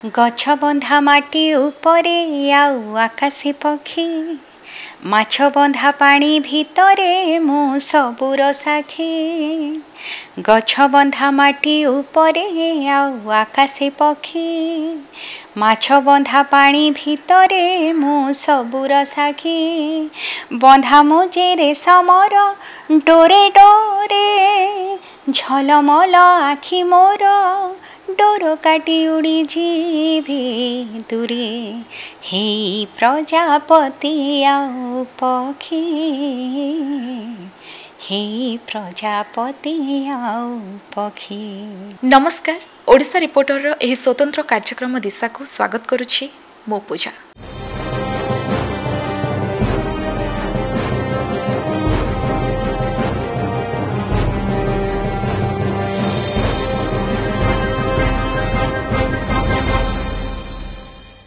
गछ बंधा माटी उपरे आउ आकाशे पक्षी माछ बंधा पानी भितरे मो सबुर साखी गछ बंधा माटी उपरे आउ आकाशे पक्षी माछ बंधा पानी भितरे मो सबुर साखी बंधा मुजेरे समर डोरे डोरे झलमल आखि मोर डोर काटी उड़ी जीवी दूरे हे प्रजापति आउ पक्षी हे प्रजापति आउ पक्षी। नमस्कार, ओडिशा रिपोर्टर एही स्वतंत्र कार्यक्रम दिशा को स्वागत करुछि मो पूजा।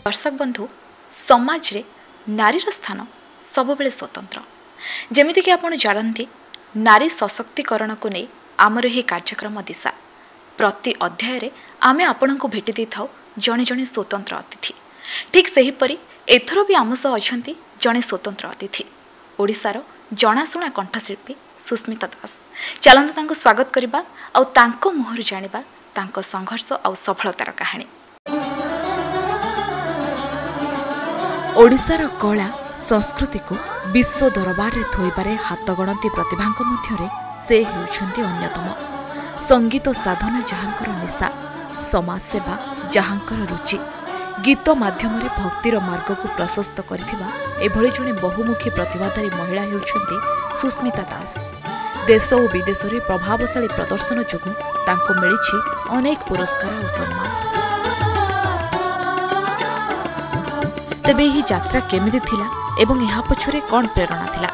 दर्शक बंधु, समाज रे नारीर स्थान सब बेले स्वतंत्र। जेमिति कि आपण जानती, नारी सशक्तिकरण को नहीं आमर यह कार्यक्रम दिशा प्रति अध्याय रे आमे आपण को भेटी दे थाउ जणे जणे स्वतंत्र अतिथि। ठीक सही परी एथरो भी आम सह अछंती जणे स्वतंत्र अतिथि, ओडिशार जनाशुना कंठशिल्पी सुस्मिता दास। चलंतु तांको स्वागत करिबा आ तांको मुहरु जानिबा तांको संघर्ष आ सफलतार कहानी। ओडिशार कला संस्कृति को विश्व दरबार रे थोइबारे हाथ गणती प्रतिभांक मध्यरे से हेउछंती अन्यतम। संगीत साधना जहांकर निशा, समाज सेवा जहांकर रुचि, गीत माध्यम रे भक्तिर मार्ग को प्रशस्त करथिबा एभଳି जणे बहुमुखी प्रतिभाधारी महिला हेउछंती सुस्मिता दास। देश और विदेश रे प्रभावशाली प्रदर्शन जोगु तांको मिलिछि अनेक पुरस्कार और सम्मान। तेबे यही यात्रा केमिति थिला एवं यहाँ पछरे कौन प्रेरणा थिला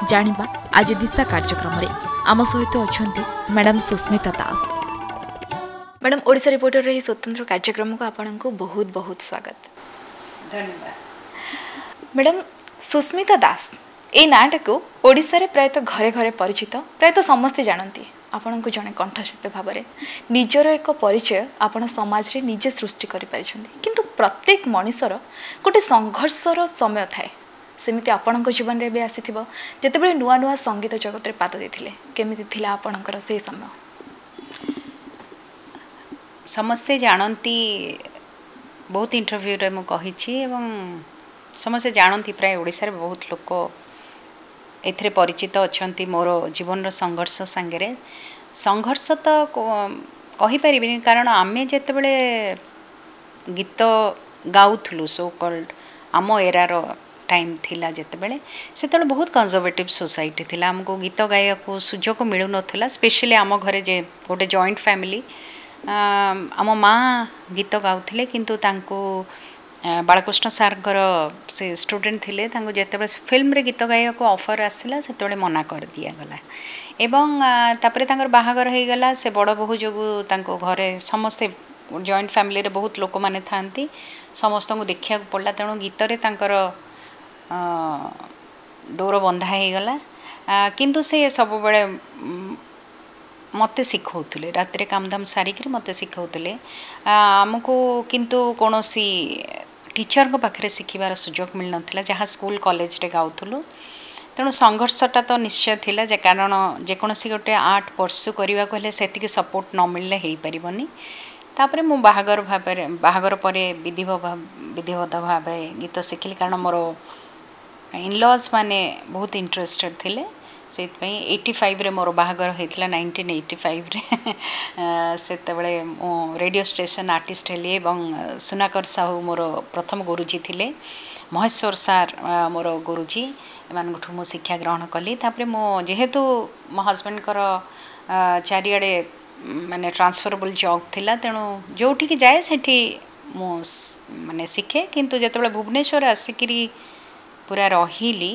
जानिबा आज दिशा कार्यक्रम रे। आम सहित अछंती मैडम सुस्मिता दास। मैडम, ओडिशा रिपोर्टर रे स्वतंत्र कार्यक्रम को आपनको बहुत बहुत स्वागत। धन्यवाद। मैडम, सुस्मिता दास ए नाटा को ओडिशा रे प्रायतः घरे घरे परिचित, प्रायतः समस्ते जानती। आपण को जने कंठशिल्पी भाव में निजर एक परिचय आपण समाज रे निजे सृष्टि करि परिछंती, किंतु प्रत्येक मनुष्यर गोटे संघर्षर समय थाए। सेमिति आपणक जीवन रे भी आसीथिबो जेतेबेले नुआ नुआ संगीत जगत रे पाद देथिले, केमिति थिला आपणकर से समय? समस्ते जानती, बहुत इंटरव्यू रे मु कहिछि एवं समस्ते जानती, प्राय ओडिसा रे बहुत लोक एथिरे परिचित अछंती मोर जीवन रो संघर्ष संगे। संघर्ष तो कहि परिबिनी, कारण आमे जेतेबेले गीत गाउथलु सो कॉल्ड आम एरार टाइम थिला जेतेबेले सेतेबेले बहुत कंजर्वेटिव सोसाइटी थिला। हमको गीत गाया को सुजोग मिलु नथिला। स्पेशली आम घरे जे गोटे जॉइंट फैमिली, आम माँ गीत गाउथिले, किंतु तांको बालकृष्ण सारंकर से स्टूडेंट थिले, तांको जेतेबेले फिल्म रे गीत गाया को ऑफर आसिला सेतेबेले मना कर दिया गला। एवं तापरे तांकर बाहागर हे गला। से बड़ बहु जोगु तांको घरे समस्ते जॉइंट फैमिली रे बहुत लोक माने थांती, समस्त को देखिया पड़ला। तेणु गीत रे तांकर डोर बंधा हे गला। किंतु से सब बेले मते सिखौतले, रात रे काम धाम सारिक मते सिखौतले आमको, किंतु कोनोसी टीचर को पाखरे सिखिबार सुजोग मिल नथिला, जहाँ स्कूल कॉलेज रे गाउथुलु। तेणु संघर्षटा तो निश्चय थिला, जे कारण जेकोसी गोटे आर्ट परस्यू करने को हेले सेतिकी सपोर्ट न मिलले हेई परिबनी। तापरे मु बाहागर परे विधिवत भाव गीत शिखिली, कारण मोर इनलॉज माने बहुत इंटरेस्टेड थिले। से 85 रे मोर बाहागर होइतिला, 1985 रे। सेतेबेले मो रेडियो स्टेशन आर्टिस्ट हेली एवं सुनाकर साहू मोर प्रथम गुरुजी थिले, महेश्वर सार मोर गुरुजी, एमानठू मु शिक्षा ग्रहण कली। तापरे मो जेहेतु मो हस्बैंड कर चारिआडे माने ट्रांसफरेबल जॉब थिला, तेणु जोठी की जाए सेठी मो माने शिखे। किंतु जेतेबेले भुवनेश्वर आसिकरी पूरा रहिली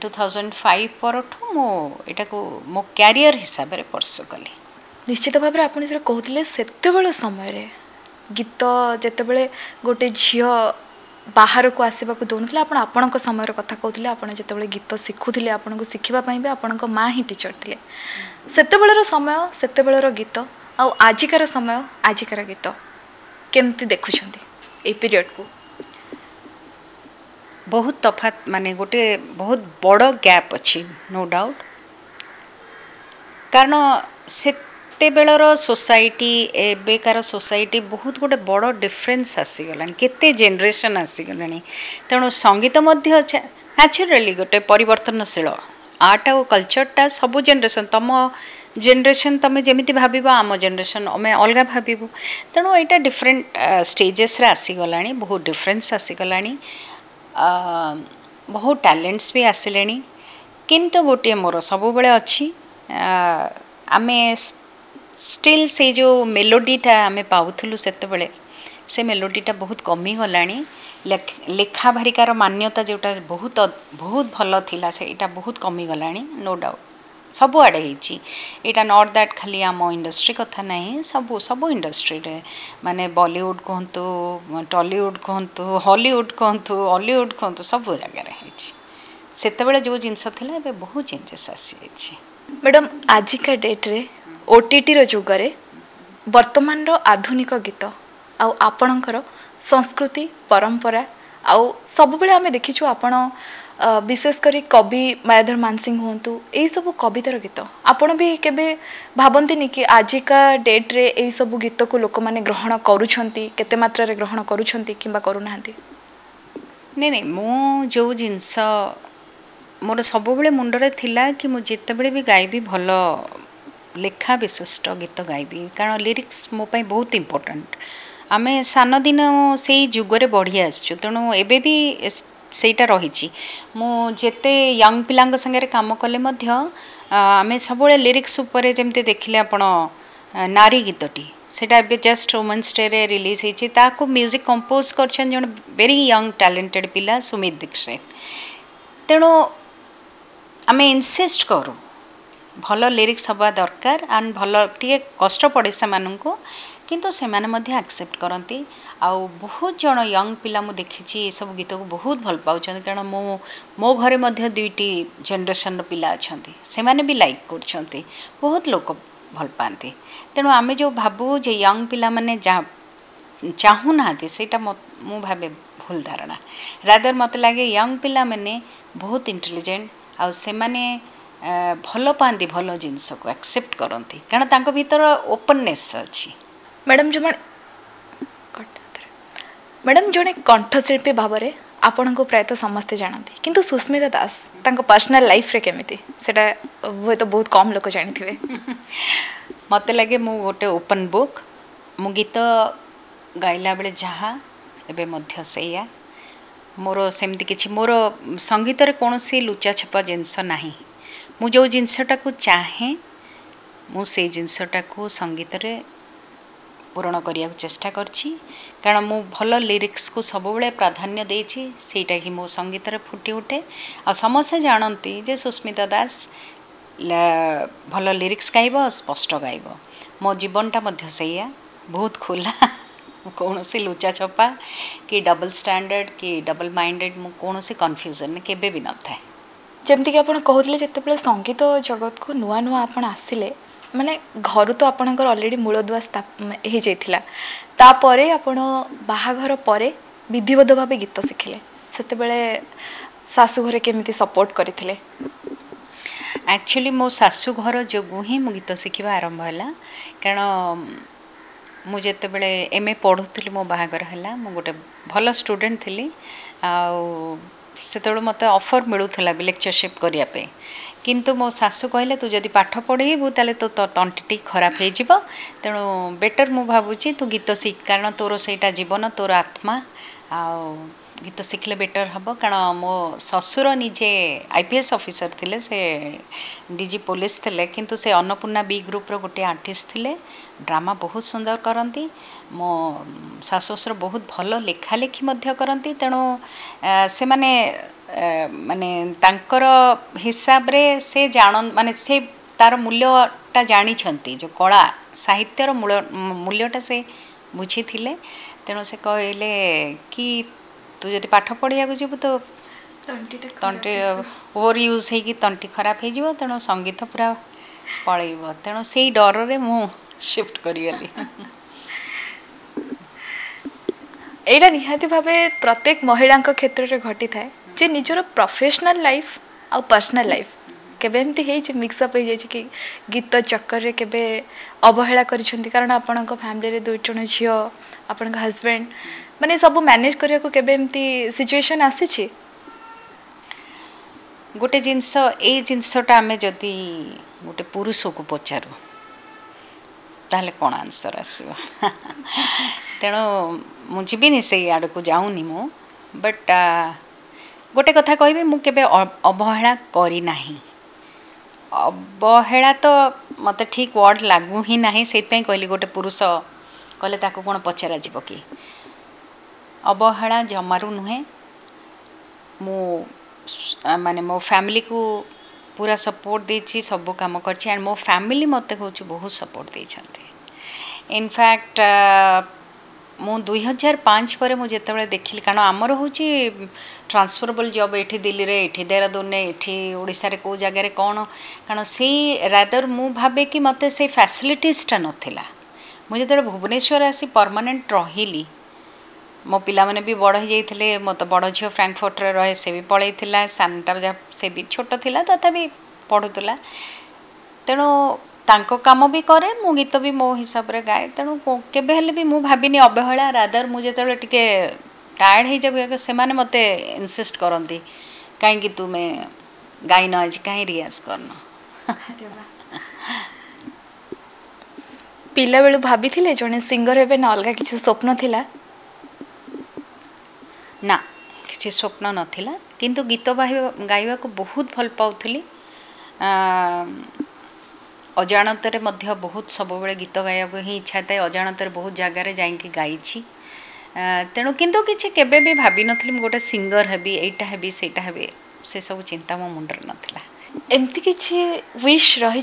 2005 परठू मो एटा को मो कैरियर हिसाब रे परसू कली। निश्चित भाव में आप कहते सेतेबेले समय रे गीत जेतेबेले गोटे झियो बाहर को आसवा दौन आपण समय कथा कहते आप जिते गीत शिखुले आपको शिखापी भी आपण माँ ही टीचर थे सेतेबेलर समय सेतेबेलर गीत आजिकार समय आजिकार गीत केमती देखुछंती ए पीरियड को? बहुत तफात माने गोटे बहुत बड़ गैप अच्छी नो डाउट कारण सेते बेलर सोसाइटी एबेकार सोसाइटी बहुत गोटे बड़ डिफरेन्स आसीगला केते जेनरेशन आसीगला तेणु संगीत मध्य न्याचुराली गोटे परिवर्तनशील आर्ट और कल्चरटा सबू जेनरेशन तुम जेनरेशन तुम जमी भाव आम जेनरेशन आम अलग भाव तेणु यहाँ डिफरेन्ट स्टेजेस आसीगला बहुत डिफरेन्स आसीगला बहुत टैलेंट्स भी आसिले किंतु गोटे मोर सब बेले अच्छी आमे स्टिल से जो मेलोडीटा आमे पाउथलु सेते बेले से मेलोडीटा बहुत कमी गलानी लेखा भारिकार मान्यता जोटा बहुत बहुत भल थिला से इटा बहुत कमी गलानी नो डाउट सब आड़े यहाँ नॉट दैट खाली आम इंडस्ट्री कथा नहीं सब सब इंडस्ट्री रे माने बॉलीवुड कहतु टॉलीवुड कहतु हॉलीवुड कहतु हॉलीवुड कहतु सब जगह सेतेबेले जो जिनस थिला एबे बहुत चेंजेस आसी मैडम आजिका डेट रे ओटीटी रो जुगरे वर्तमान रो आधुनिक गीत आउ आपणकर संस्कृति परंपरा आउ सब बेले आमे देखिछु आपण विशेष करी कवि मायाधर मानसिंह होंतु यही सब कवितार गीत आपण भी केबे भाबंती कि आजिका डेट रे यही सब गीत को लोक माने ग्रहण करूछंती केते मात्रा रे ग्रहण करूछंती किबा करू नाहंती? नहीं नहीं मो जो जिनस मोर सब बेले मुंडरे थिला कि मु जेतेबेले भी गाइबी भल लेखा विशिष्ट गीत गाइबी कारण लिरिक्स मो पाई बहुत इम्पोर्टेंट आमे सान दिन से जुगरे बढ़ी आसचु तेणु एबे भी सेटा रही मु जेते यंग पिलांग संगे काम कले मध्य आमे सब लिरिक्स उपरे जेमते देखिले आपण नारी गीतटी सेटा एबे जस्ट वुमेन्स डे रे रिलीज होईची ताको म्यूजिक कंपोज करछन जण वेरी यंग टैलेंटेड पिला सुमित दीक्षित तेणु आमे इनसिस्ट करू भल लिरिक्स हवा दरकार एंड भल टे कष्ट पड़े से किंतु से माने एक्सेप्ट करती आउ बहुत जन यंग पिला मु देखी सब गीत को बहुत भल पाँच कारण मो घरे मध्य दुईटी जेनरेशन पिला अच्छा से माने भी लाइक कर बहुत लोग भल पाती तेणु आमे जो भाबू जे यंग पिला माने चाहूना सेटा मु भावे भूल धारणा रादर मत लगे यंग पिला माने बहुत इंटेलिजेंट आउ से माने भल पाती भल जिनस को एक्सेप्ट करती कारण तांको भीतर ओपननेस अच्छी मैडम जड़े कंठशिल्पी भाव में आपण को प्रायतः समस्ते जानती किंतु सुस्मिता दास तांको पर्सनल लाइफ रे केमिति सेटा वो तो बहुत कम लोग जानी मत लगे मु गोटे ओपन बुक मु गीत गाइला बेले जहाँ एबे मध्य सेया मोर सेमती किछि मोर संगीत रे कोनोसी लुचा छपा जिनस नाही मु जो जिनसटा को चाहे मु से जिनसटा को संगीत रे पूरण करिया चेष्टा करछि कारण मु भल लिरिक्स को सब बेले प्राधान्य देछि सेटा ही मो संगीत रे फुटी उठे आ समस्ते जानती जे सुस्मिता दास भल लिरिक्स गाइब स्पष्ट गाइब मो जीवनटा मध्य सेया बहुत खुला कौन सी लुचा छपा कि डबल स्टैंडर्ड कि डबल माइंडेड मु कौन सी कन्फ्यूजन केबे भी न थाए जमती कि आपण कहूले जेतेबेले संगीत जगत को नुआ नुआ आपण आसिले माने घर तो आपणकर ऑलरेडी मूलदुआ हो जाइथिला तापरे आपण बाहाघर परे विधिवत भाव गीत शिखिले सेतेबेले सासु घरे केमिति सपोर्ट करथिले? एक्चुअली मो सासु घर जो ही मु गीत शिखिबा आरंभ होला कारण मु जेतेबेले एमए पढ़ुली मो बाहाघर हैला मु गोटे भल स्टूडेंट थिली सेतेबेले मते ऑफर मिलुथला लेक्चरशिप करिया पे किंतु मो सासु कहले तू जदि पाठ पढ़ेबू ताले तो तंटी खराब हो जिवो तेणु बेटर मु भावुची तू गीत शिख कारण तोर सेटा जीवन तोर आत्मा आ गीत शिखले बेटर हम कारण मो ससुर निजे आईपीएस ऑफिसर थिले से डीजी पुलिस थिले किंतु से अन्नपूर्णा बी ग्रुप रो गोटे आर्टिस्ट थिले ड्रामा बहुत सुंदर करती मो सासु ससुर बहुत भल लेखा लेखी मध्य करती तेणु से माने माने तांकर हिसाब रे से जान माने से तार मूल्यटा जानी जो कला साहित्यर मूल्यटा से बुझी थिले तेणु से कहले कि तू जदि पाठ पढ़िया जीव तो तंटी ओवर यूज हो तंटी खराब हो तेणु संगीत पूरा पलैब तेणु से डर रे मु शिफ्ट करी एटा निहाती भावे प्रत्येक महिला क्षेत्र में घटी थाए जे निजर प्रोफेशनल लाइफ आ पर्सनल लाइफ केबे एमती हे मिक्सअप हो जाए कि गीत चक्कर रे केबे अवहेला करिसेंती कारण आपण फैमिली रे दुई जण झियो आपण हस्बैंड माने सब मैनेज करिया को केबे एमती सिचुएशन आसी गोटे जिनस ए जिनसटा आमे जदि गोटे पुरुष को पचारू ताहले कौन आंसर आसो तेणु मुझे से आड़ को जाऊनी मु बट गोटे कथा कहबी मु केबे अवहेला करी नाही अवहेला तो मत ठीक वर्ड लागू ही ना से कहली गोटे पुरुष कहले ताको कौन पचरा जीव कि अवहेला जमारू नुहे मु माने मो फैमिली को पूरा सपोर्ट देछि सब काम करछि एंड मो फैमिली मते कहूँ बहुत सपोर्ट देछन्ते इनफैक्ट मु 2005 पर मुझे देखिली कारण आमर हूँ ट्रांसफरेबल जॉब ये दिल्ली रे ये देहरादून ये ओडिशा रे को जगह कौन कारण से रादर मु भावे कि मते से फैसिलिटीजटा नथिला मुझे भुवनेश्वर आसी परमानेंट रही मो पिला माने भी बड़ हो जाते मो तो बड़ झील फ्रैंकफर्ट रे रहे से भी पलैला सानटा से भी छोट थिला तथापि पढ़ुला तेणु तांको काम भी करे मु गीत भी मो हिसाब रे गाए तेणु केबे हेले भी मु भाबिनी अवहेला रादर मु जेते टिके टायर्ड हो जाबे से माने मते इनसिस्ट करंती काहे तुमे गाई न आज काहे रियाज करना पिला बेलु भाभी थिले जने सिंगर हेबे न अलगा किछि स्वप्न थिला ना किसी स्वप्न नथिला किंतु गीत गाइबा को बहुत भल पाउथली अजाणतरे मध्य बहुत सब बेले गीत गाइबा ही इच्छा थाए अजाणतरे बहुत जगार जाइकी गाई तेणु किंतु किसी केबे भी भाभी नथली गोटे सिंगर हेबी एटा हेबी सेटा हेबी से सब चिंता मो मुंडर नथिला एमती किछि विश रही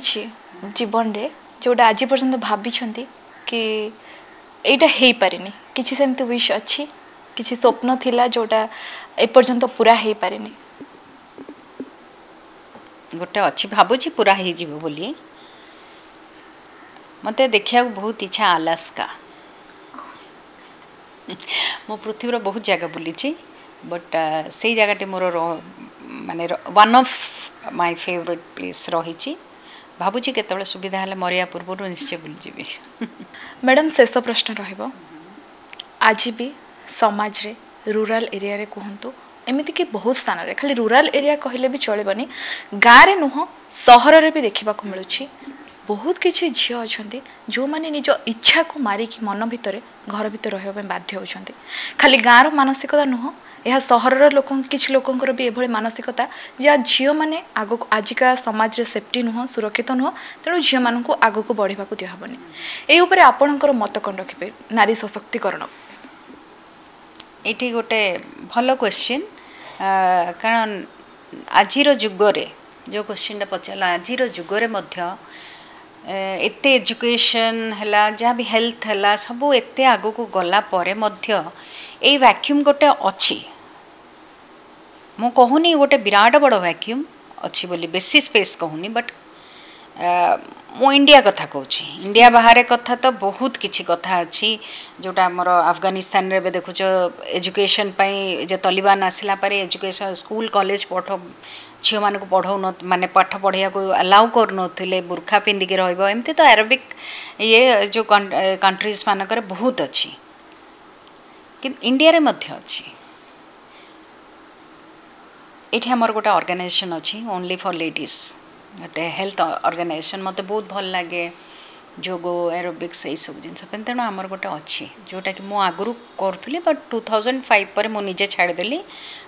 जीवन रे जोटा आज पर्यंत भाभी कि एटा हेई पारिनी किछि सेमती विश अछि किसी स्वप्न थिला जोटा एपर्यंत पूरा हेई पारिनी गोटे अच्छी भावुची पूरा हो जीव बोली मते देखिया बहुत इच्छा अलास्का मो पृथ्वी बहुत जगह बुली बट से जगह मोर माने one of my favourite place रही भावुची केतबे सुविधा हेले मरिया पूर्व निश्चय बुली जीवी मैडम शेष प्रश्न रहिबो आज भी समाज रे रूरल एरिया रे कहंतु एमिति कि बहुत स्थान रे खाली रूरल एरिया कहले भी चलबनी गाँ रे नुह सहर रे भी देखिबा को मिलुछि बहुत किछि झियो अछंती जो माने निज इच्छा को मारी कि मन भितरे घर भितर रहबा पे बाध्य होछंती खाली गाँ रो मानसिकता नुह यह सहर रो लोक किछि लोकंकर भी एभଳି मानसिकता जे झियो माने आगो आजिका समाज रे सेफ्टी नुह सुरक्षित नुह तेणु झियो मान को आगो को बढ़िबा को दिया हबनी एई ऊपर आपणकर मत कोन रखिबे नारी सशक्तिकरण ये गोटे भल क्वेश्चन कारण आजिर जुगरे जो क्वेश्चन पचारा आजिर जुगरे एते एजुकेशन है जहाँ भी हेल्थ है सब एते आगो को गला परे मध्य ए वैक्यूम गोटे अच्छी मु कहूनी गोटे विराट बड़ वैक्यूम अच्छी बोली बेसी स्पेस कहूनी बट मु इंडिया कथा कहूँ इंडिया बाहर कथा तो बहुत किछि कथा अच्छी जोटा आमर अफगानिस्तान रे देखुच एजुकेशन पाई जो तालिबान आसला पर एजुकेशन स्कूल कॉलेज पढ़ झील मान को पढ़ाऊ न माने पाठ पढ़िया को अलाउ कर बुर्खा पिंधिकी रमती तो अरबिक ये जो कंट्रीज मानक बहुत अच्छी कि इंडिया रे मध्य अच्छी ये आमर गोटे ऑर्गेनाइजेशन अच्छी ओनली फॉर लेडीज गोटे हेल्थ ऑर्गेनाइजेशन मत बहुत भल लगे जोगो एरोबिक्स यही सब जिन तेणु आमर गोटे अच्छी जोटा कि मु आगु करूँ बट 2005 पर मुझे छाड़देली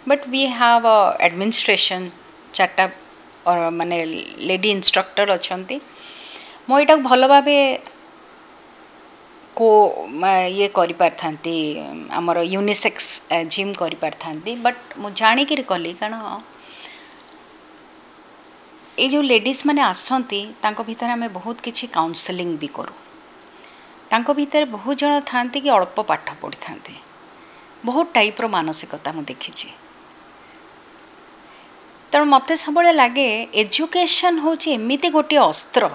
बट वी हैव एडमिनिस्ट्रेशन चार्टा और माने लेडी इंस्ट्रक्टर अच्छा मुझे भल भाव को ये करि पारथांती आमर यूनिसेक्स जिम करि पारथांती बट मु जानिक कली कारण ये जो लेडीज माने आसंती तांको भीतर आमे बहुत किछि काउंसलिंग भी करूँ तांको भीतर बहुत जन थांती कि अल्प पाठ पढ़ी थांती बहुत टाइप रो मानसिकता मु देखिछि तेणु मत सब लगे एजुकेशन होची एमिति गोटे अस्त्र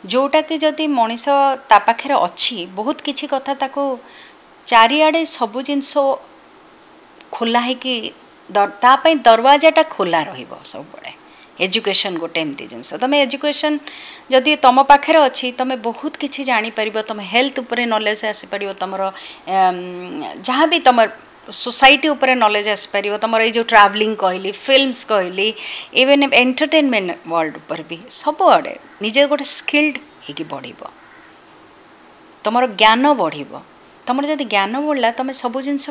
जोटा कि जदि मनीष ता पाखे अच्छी बहुत किछि कथा ताको चारिआडे सबु जिनस खोला है कि तापाई दरवाजाटा खोला रहिबो सब बड़े एजुकेशन गोटे एमती जिनस तुम एजुकेशन जदि तुम पाखे अच्छी तुम बहुत किसी जापर तुम हेल्थ उपर नॉलेज आसीपर तुम जहाँ भी तुम सोसाइटी उपर नॉलेज आसीपर तुम ये जो ट्रैवलिंग कहली फिल्म्स कहली इवन एंटरटेनमेंट वर्ल्ड उपर भी सब आड़े निजे गोटे स्किल्ड होगी बढ़ तुम ज्ञान बढ़ तुम जब ज्ञान बढ़ला तुम सब जिनस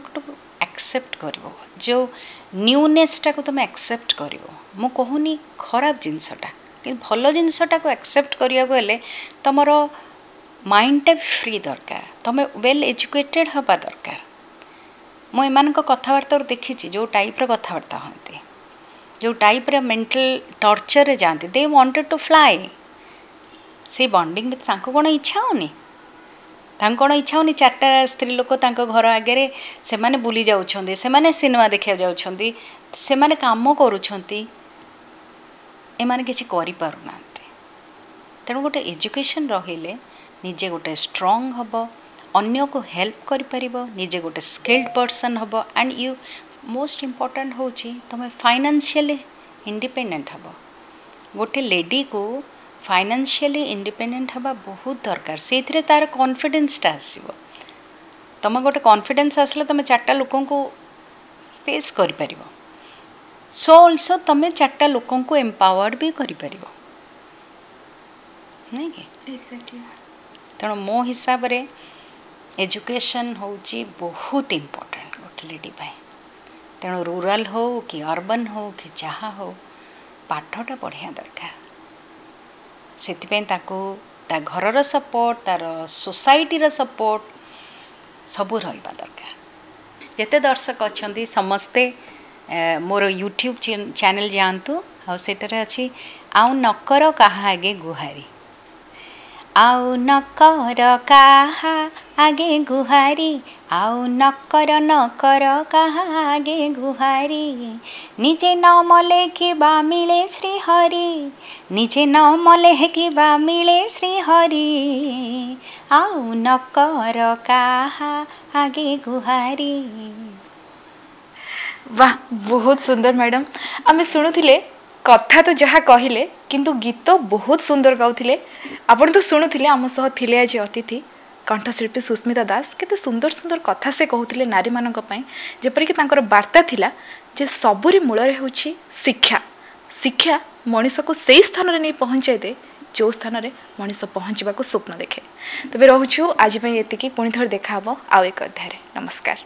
एक्सेप्ट कर जो न्यूनेसटा को तुम एक्सेप्ट कर मु कहूनी खराब जिनसटा कि भल जिनसटा को एक्सेप्ट करिया को हेले तुमर माइंडटा भी फ्री दरकार तुम वेल एजुकेटेड हवा दरकार मु एमान कथबार्ता देखी जो टाइप्र कथबार्ता होती जो टाइप्र मेंटल टॉर्चर रे जाती दे वांटेड टू फ्लाई से बॉन्डिंग कौन इच्छा होनी कौन इच्छा होनी चार्टा स्त्री लोक घर आगे से माने बुली जाउछंदी से माने सिनेमा देखा जाउछंदी से माने काम करुछंती एमाने किसी करि पारुना तेणु गोटे एजुकेशन रहिले निजे गोटे स्ट्रांग हबो अन्य को हेल्प करि परिबो निजे गोटे स्किल्ड पर्सन हबो एंड यू मोस्ट इम्पोर्टेंट होची तुम फाइनेंशियली इंडिपेंडेंट हबो गोटे लेडी को फाइनेंशियली इंडिपेंडेंट हवा बहुत दरकार से तार कॉन्फिडेंसटा आसो तुम गोटे कॉन्फिडेंस आसले तुम चार्टा लोक फेस कर सो ऑल्सो तुम चार्टा लोक एम्पावर्ड भी कर नहीं कि तेणु मो हिसाब रे एजुकेशन होची बहुत इम्पोर्टेंट गोटे लेडी तेणु रूरल हो कि अर्बन हो कि जहाँ हो पाठटा बढ़िया दरकार से ता घरर सपोर्ट तार सोसाइटीर सपोर्ट सबू रहा दरकार जिते दर्शक अच्छा समस्ते मोर यूट्यूब चैनल जातु आउटर अच्छी आउ नकर कहा आगे गुहारी आउ नकर कहा आगे गुहारी आउ नकर कहा आगे गुहारी निजे नाम लेखिबा मिले श्री हरि निजे नाम लेखिबा मिले श्री हरि आउ नकर कहा आगे गुहारी। वाह बहुत सुंदर मैडम आमे शुणुथिले कथा तो जहाँ कहले किंतु गीत बहुत सुंदर गाउथिले आपण तो शुणुथिले आम सह थिले आज अतिथि कंठशिल्पी सुस्मिता दास केते सुंदर सुंदर कथा से कहूथिले नारी मानक पई जेपरि कि तांकर वार्ता थिला जे सबुरी मूल रे होछि शिक्षा शिक्षा मनीष को सही स्थान रे नहीं पहुंचाई दे जो स्थान रे मनीष पहुंचबा को स्वप्न देखे तबे रहूछु आज पई एतिकी पुणी थर देखा हबो आउ एक अध्याय रे नमस्कार।